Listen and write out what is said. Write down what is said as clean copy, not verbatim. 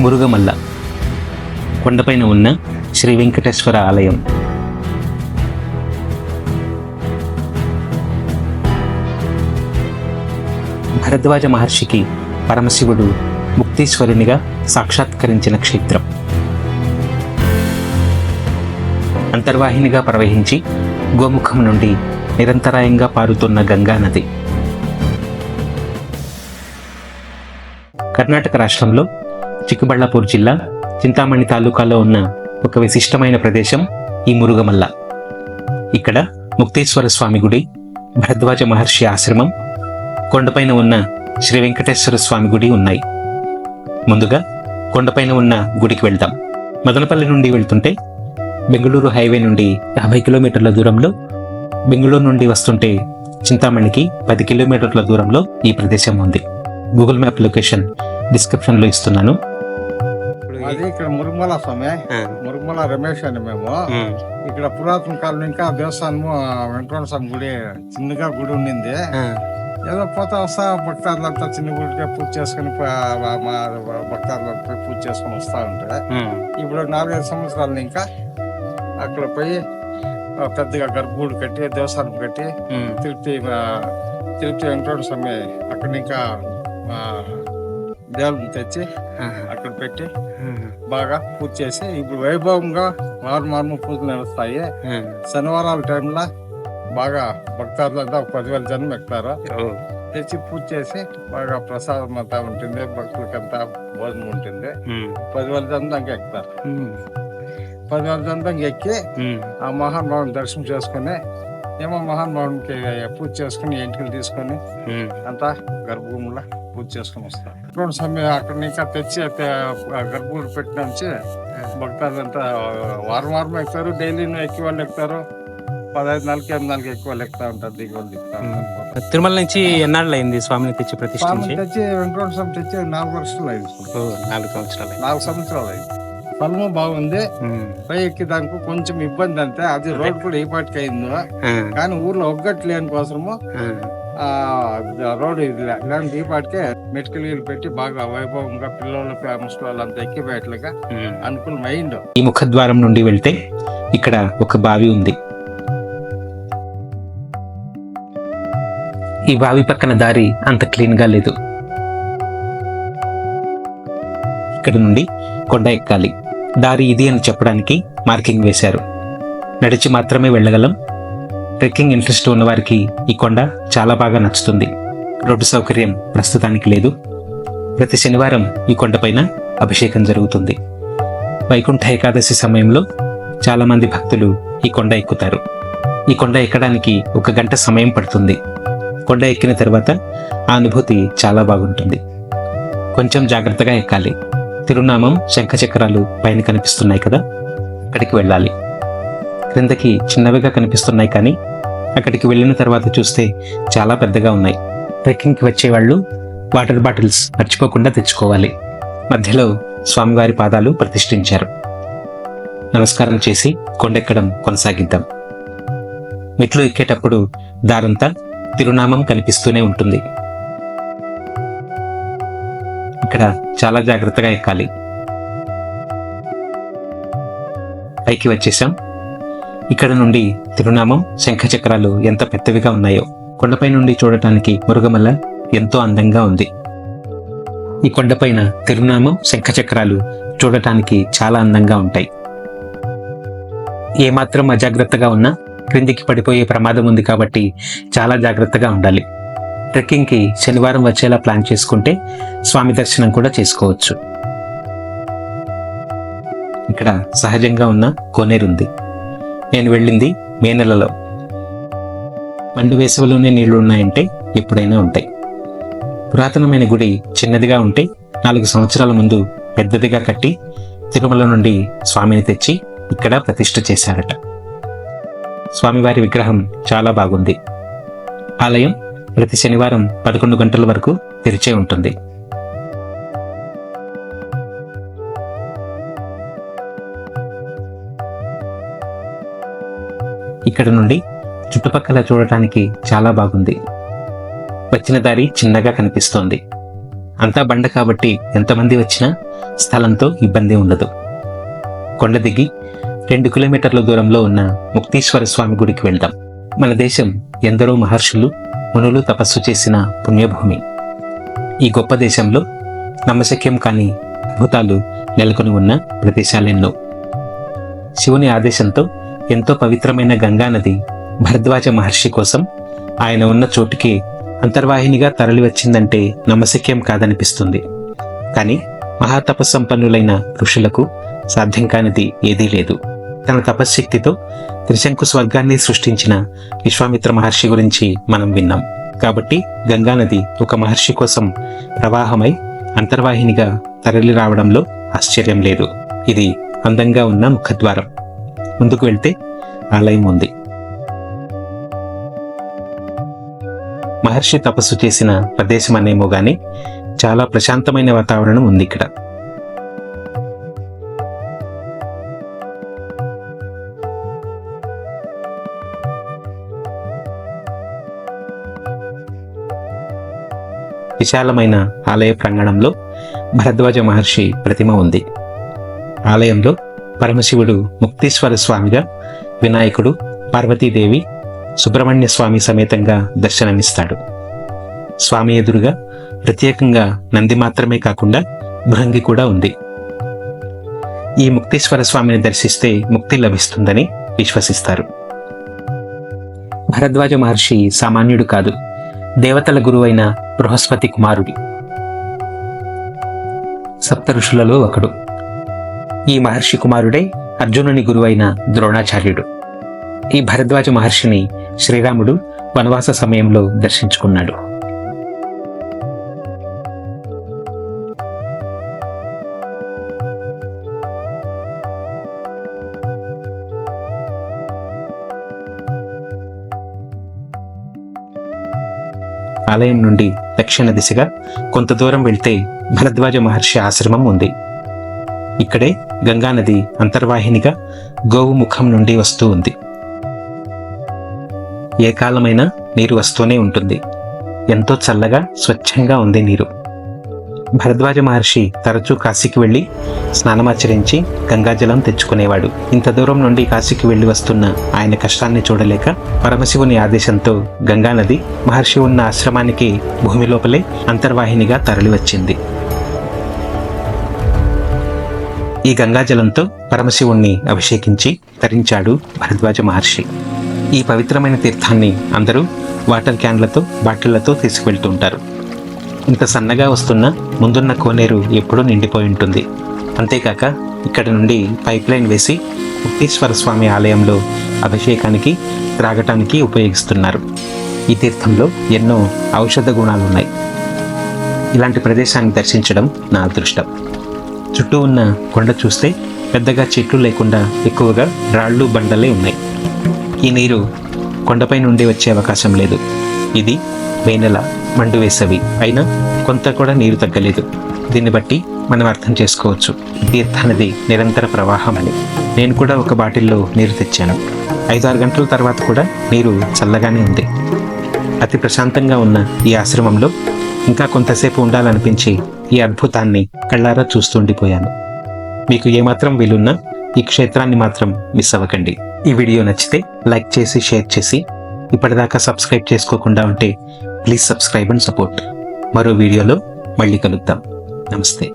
మురుగమల్ల కొండపైన ఉన్న శ్రీ వెంకటేశ్వర ఆలయం. భరద్వాజ మహర్షికి పరమశివుడు ముక్తీశ్వరునిగా సాక్షాత్కరించిన క్షేత్రం. అంతర్వాహినిగా ప్రవహించి గోముఖం నుండి నిరంతరాయంగా పారుతున్న గంగా నది. కర్ణాటక రాష్ట్రంలో చిక్కబళ్ళాపూర్ జిల్లా చింతామణి తాలూకాలో ఉన్న ఒక విశిష్టమైన ప్రదేశం ఈ మురుగమల్ల. ఇక్కడ ముక్తేశ్వర స్వామి గుడి, భరద్వాజ మహర్షి ఆశ్రమం, కొండపైన ఉన్న శ్రీ వెంకటేశ్వర స్వామి గుడి ఉన్నాయి. ముందుగా కొండపైన ఉన్న గుడికి వెళ్దాం. మదనపల్లి నుండి వెళ్తుంటే బెంగళూరు హైవే నుండి 50 కిలోమీటర్ల దూరంలో, బెంగళూరు నుండి వస్తుంటే చింతామణికి 10 కిలోమీటర్ల దూరంలో ఈ ప్రదేశం ఉంది. గూగుల్ మ్యాప్ లొకేషన్ డిస్క్రిప్షన్ లో ఇస్తున్నాను. అది ఇక్కడ మురుగమల స్వామి, మురుగమల రమేష్ అని మేము. ఇక్కడ పురాతన కాలం ఇంకా దేవస్థానము వెంకటరమణ స్వామి గుడి, చిన్నగా గుడి ఉండింది. ఏదో పోతా వస్తా భక్తాదులంతా చిన్న గుడికే పూజ చేసుకుని భక్తాదులంతా పూజ చేసుకుని వస్తా ఉంటే, ఇప్పుడు 4-5 సంవత్సరాలు ఇంకా అక్కడ పోయి పెద్దగా గర్భగుడి కట్టి దేవస్థానం కట్టి తిరుపతి వెంకటరమణ స్వామి అక్కడ ఇంకా దేవుని తెచ్చి అక్కడ పెట్టి బాగా పూజ చేసి ఇప్పుడు వైభవంగా వారం పూజలు నడుస్తాయి. శనివారాల టైంలో బాగా భక్తాదులంతా 10,000 జనం ఎక్కుతారు. తెచ్చి పూజ చేసి బాగా ప్రసాదం అంతా ఉంటుంది, భక్తులకంతా భోజనం ఉంటుంది. 10,000 జనం దాకా ఎక్కుతారు. 10,000 జనం దాకా ఎక్కి ఆ మహానుభావుని దర్శనం చేసుకుని, ఏమో మహానుభావునికి పూజ చేసుకుని ఎంటికలు తీసుకొని అంతా గర్భభూమిలో పూజ చేసుకుని వస్తారు. స్వామి అక్కడ ఇంకా తెచ్చి గర్భగుడి పెట్టిన నుంచి భక్తులంతా వారం ఎక్కుతారు. డైలీ ఎక్కి వాళ్ళు ఎక్కుతారు. 15 నెలలకి 8 నెలలకి ఎక్కువ వాళ్ళు ఎక్కుతా ఉంటారు, దిగి వాళ్ళు ఎక్కుతా ఉంటారు. తిరుమల నుంచి ఎన్నాళ్ళు అయింది స్వామిని తెచ్చి ప్రతిష్ఠించి? తెచ్చి వెంకటరమణ స్వామి తెచ్చి 4 వర్షాలు అయింది. 4 సంవత్సరాలు అయింది. స్థలము బాగుంది. పై ఎక్కి దానికి కొంచెం ఇబ్బంది అంతే. అది రోడ్ కూడా ఈ పాటికి అయింది, కానీ ఊర్లో ఒగ్గట్లేని కోసము రోడ్ ఇలాంటి ఈ పాటికే మెడికల్ వీలు పెట్టి బాగా వైభవంగా పిల్లలు ముసలి అంతా ఎక్కిపోయేట్లుగా అనుకూలం అయిండు. ఈ ముఖద్వారం నుండి వెళ్తే ఇక్కడ ఒక బావి ఉంది. ఈ బావి పక్కన దారి అంత క్లీన్ గా లేదు. ఇక్కడ నుండి కొండ ఎక్కాలి. దారి ఇది అని చెప్పడానికి మార్కింగ్ వేశారు. నడిచి మాత్రమే వెళ్ళగలం. ట్రెక్కింగ్ ఇంట్రెస్ట్ ఉన్న వారికి ఈ కొండ చాలా బాగా నచ్చుతుంది. రోడ్డు సౌకర్యం ప్రస్తుతానికి లేదు. ప్రతి శనివారం ఈ కొండపైన అభిషేకం జరుగుతుంది. వైకుంఠ ఏకాదశి సమయంలో చాలా మంది భక్తులు ఈ కొండ ఎక్కుతారు. ఈ కొండ ఎక్కడానికి 1 గంట సమయం పడుతుంది. కొండ ఎక్కిన తర్వాత ఆ అనుభూతి చాలా బాగుంటుంది. కొంచెం జాగ్రత్తగా ఎక్కాలి. తిరునామం, శంఖచక్రాలు పైన కనిపిస్తున్నాయి కదా, అక్కడికి వెళ్ళాలి. క్రిందకి చిన్నవిగా కనిపిస్తున్నాయి, కానీ అక్కడికి వెళ్ళిన తర్వాత చూస్తే చాలా పెద్దగా ఉన్నాయి. ట్రెక్కింగ్కి వచ్చేవాళ్ళు వాటర్ బాటిల్స్ మర్చిపోకుండా తెచ్చుకోవాలి. మధ్యలో స్వామివారి పాదాలు ప్రతిష్ఠించారు. నమస్కారం చేసి కొండెక్కడం కొనసాగిద్దాం. మెట్లు ఎక్కేటప్పుడు దారంతా తిరునామం కనిపిస్తూనే ఉంటుంది. ఇక్కడ చాలా జాగ్రత్తగా ఎక్కాలి. పైకి వచ్చేసాం. ఇక్కడ నుండి తిరునామం, శంఖచక్రాలు ఎంత పెద్దవిగా ఉన్నాయో. కొండపై నుండి చూడటానికి మురుగమల్ల ఎంతో అందంగా ఉంది. ఈ కొండపైన తిరునామం, శంఖచక్రాలు చూడటానికి చాలా అందంగా ఉంటాయి. ఏమాత్రం అజాగ్రత్తగా ఉన్నా క్రిందికి పడిపోయే ప్రమాదం ఉంది కాబట్టి చాలా జాగ్రత్తగా ఉండాలి. ట్రెక్కింగ్కి శనివారం వచ్చేలా ప్లాన్ చేసుకుంటే స్వామి దర్శనం కూడా చేసుకోవచ్చు. ఇక్కడ సహజంగా ఉన్న కోనేరుంది. నేను వెళ్ళింది మే నెలలో. మండు వేసవిలోనే నీళ్లు ఉన్నాయంటే ఎప్పుడైనా ఉంటాయి. పురాతనమైన గుడి చిన్నదిగా ఉంటే 4 సంవత్సరాల ముందు పెద్దదిగా కట్టి తిరుమల నుండి స్వామిని తెచ్చి ఇక్కడ ప్రతిష్ఠ చేశారట. స్వామివారి విగ్రహం చాలా బాగుంది. ఆలయం ప్రతి శనివారం 11 గంటల వరకు తెరిచే ఉంటుంది. ఇక్కడ నుండి చుట్టుపక్కల చూడటానికి చాలా బాగుంది. వచ్చిన దారి చిన్నగా కనిపిస్తోంది. అంతా బండ కాబట్టి ఎంతమంది వచ్చినా స్థలంతో ఇబ్బంది ఉండదు. కొండ దిగి 2 కిలోమీటర్ల దూరంలో ఉన్న ముక్తీశ్వర స్వామి గుడికి వెళ్దాం. మన దేశం ఎందరో మహర్షులు మునులు తపస్సు చేసిన పుణ్యభూమి. ఈ గొప్ప దేశంలో నమ్మశక్యం కాని అద్భుతాలు నెలకొని ఉన్న ప్రదేశాలెన్నో. శివుని ఆదేశంతో ఎంతో పవిత్రమైన గంగానది భరద్వాజ మహర్షి కోసం ఆయన ఉన్న చోటుకి అంతర్వాహినిగా తరలి వచ్చిందంటే నమ్మశక్యం కాదనిపిస్తుంది. కానీ మహాతపస్సంపన్నులైన ఋషులకు సాధ్యం కానిది ఏదీ లేదు. తన తపశ్శక్తితో త్రిశంకు స్వర్గాన్ని సృష్టించిన విశ్వామిత్ర మహర్షి గురించి మనం విన్నాం. కాబట్టి గంగానది ఒక మహర్షి కోసం ప్రవాహమై అంతర్వాహినిగా తరలి రావడంలో ఆశ్చర్యం లేదు. ఇది అందంగా ఉన్న ముఖద్వారం. ముందుకు వెళ్తే ఆలయం ఉంది. మహర్షి తపస్సు చేసిన ప్రదేశం అనేమో గాని చాలా ప్రశాంతమైన వాతావరణం ఉంది ఇక్కడ. విశాలమైన ఆలయ ప్రాంగణంలో భరద్వాజ మహర్షి ప్రతిమ ఉంది. ఆలయంలో పరమశివుడు ముక్తీశ్వర స్వామిగా, వినాయకుడు, పార్వతీదేవి, సుబ్రహ్మణ్య స్వామి సమేతంగా దర్శనమిస్తాడు. స్వామి ఎదురుగా ప్రత్యేకంగా నంది మాత్రమే కాకుండా భృంగి కూడా ఉంది. ఈ ముక్తీశ్వర స్వామిని దర్శిస్తే ముక్తి లభిస్తుందని విశ్వసిస్తారు. భరద్వాజ మహర్షి సామాన్యుడు కాదు. దేవతల గురువైన బృహస్పతి కుమారుడి. సప్త ఋషులలో ఒకడు. ఈ మహర్షి కుమారుడే అర్జునుని గురువైన ద్రోణాచార్యుడు. ఈ భరద్వాజ మహర్షిని శ్రీరాముడు వనవాస సమయంలో దర్శించుకున్నాడు. ఆలయం నుండి దక్షిణ దిశగా కొంత దూరం వెళ్తే భరద్వాజ మహర్షి ఆశ్రమం ఉంది. ఇక్కడే గంగానది అంతర్వాహినిగా గోవు ముఖం నుండి వస్తూ ఉంది. ఏ కాలమైనా నీరు వస్తూనే ఉంటుంది. ఎంతో చల్లగా స్వచ్ఛంగా ఉంది నీరు. భరద్వాజ మహర్షి తరచూ కాశీకి వెళ్ళి స్నానమాచరించి గంగాజలం తెచ్చుకునేవాడు. ఇంత దూరం నుండి కాశీకి వెళ్ళి వస్తున్న ఆయన కష్టాన్ని చూడలేక పరమశివుని ఆదేశంతో గంగానది మహర్షి ఉన్న ఆశ్రమానికి భూమి లోపలే అంతర్వాహినిగా తరలి వచ్చింది. ఈ గంగాజలంతో పరమశివుణ్ణి అభిషేకించి తరించాడు భరద్వాజ మహర్షి. ఈ పవిత్రమైన తీర్థాన్ని అందరూ వాటర్ క్యాన్లతో బాటిళ్లతో తీసుకువెళ్తుంటారు. ఇంత సన్నగా వస్తున్న ముందున్న కోనేరు ఎప్పుడూ నిండిపోయి ఉంటుంది. అంతేకాక ఇక్కడి నుండి పైప్ లైన్ వేసి ముక్తీశ్వర స్వామి ఆలయంలో అభిషేకానికి, త్రాగటానికి ఉపయోగిస్తున్నారు. ఈ తీర్థంలో ఎన్నో ఔషధ గుణాలున్నాయి. ఇలాంటి ప్రదేశాన్ని దర్శించడం నా అదృష్టం. చుట్టూ ఉన్న కొండ చూస్తే పెద్దగా చెట్లు లేకుండా ఎక్కువగా రాళ్ళు, బండలే ఉన్నాయి. ఈ నీరు కొండపై నుండి వచ్చే అవకాశం లేదు. ఇది మే నెల, మండు వేసవి అయినా కొంత కూడా నీరు తగ్గలేదు. దీన్ని బట్టి మనం అర్థం చేసుకోవచ్చు తీర్థానది నిరంతర ప్రవాహం అని. నేను కూడా ఒక బాటిల్లో నీరు తెచ్చాను. 5-6 గంటల తర్వాత కూడా నీరు చల్లగానే ఉంది. అతి ప్రశాంతంగా ఉన్న ఈ ఆశ్రమంలో ఇంకా కొంతసేపు ఉండాలనిపించి ఈ అద్భుతాన్ని కళ్ళారా చూస్తుండిపోయాను. మీకు ఏమాత్రం వీలున్నా ఈ క్షేత్రాన్ని మాత్రం మిస్ అవ్వకండి. ఈ వీడియో నచ్చితే లైక్ చేసి, షేర్ చేసి, ఇప్పటిదాకా సబ్స్క్రైబ్ చేసుకోకుండా ఉంటే ప్లీజ్ సబ్స్క్రైబ్ అండ్ సపోర్ట్. మరో వీడియోలో మళ్ళీ కలుద్దాం. నమస్తే.